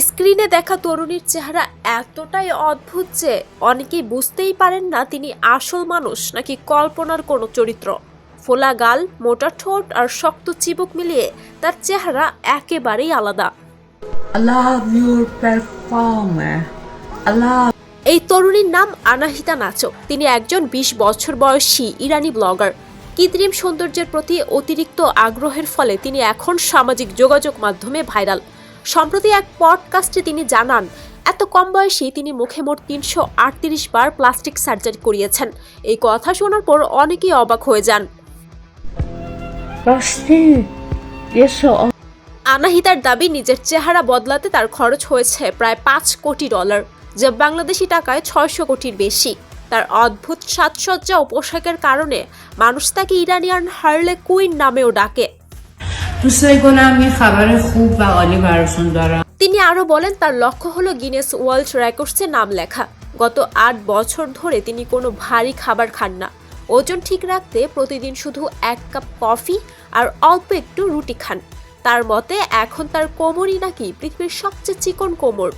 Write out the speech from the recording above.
স্ক্রিনে দেখা তরুণীর চেহারা এতটাই অদ্ভুত যে অনেকেই বুঝতেই পারেন না তিনি আসল মানুষ নাকি কল্পনার কোনো চরিত্র। ফোলা গাল, মোটা ঠোঁট আর শক্ত চিবুক মিলিয়ে তার চেহারা একেবারেই আলাদা। I love your performance. I love. এই তরুণীর নাম আনাহিতা নাচক। তিনি একজন ২০ বছর বয়সী ইরানি ব্লগার। কৃত্রিম সৌন্দর্যের প্রতি অতিরিক্ত আগ্রহের ফলে তিনি এখন সামাজিক যোগাযোগ মাধ্যমে ভাইরাল। সম্প্রতি এক পডকাস্টে তিনি জানান, এত কম বয়সে তিনি মুখে মোট ৩৩৮ বার প্লাস্টিক সার্জারি করিয়েছেন। এই কথা শোনার পর অনেকেই অবাক হয়ে যান। Plastic. Yes, so. আনাহিতার দাবি, নিজের চেহারা বদলাতে তার খরচ হয়েছে প্রায় $৫ কোটি, যা বাংলাদেশি টাকায় ৬০০ কোটির বেশি। তার অদ্ভুত সাজসজ্জা ও পোশাকের কারণে মানুষ তাকে ইরানিয়ান হার্লে কুইন নামেও ডাকে। তিনি আরও বলেন, তার লক্ষ্য হলো গিনেস ওয়ার্ল্ড রেকর্ডসে নাম লেখা। গত ৮ বছর ধরে তিনি কোনো ভারী খাবার খান না। ওজন ঠিক রাখতে প্রতিদিন শুধু ১ কাপ কফি আর অল্প একটু রুটি খান। তার মতে এখন তার কোমরই নাকি পৃথিবীর সবচেয়ে চিকন কোমর।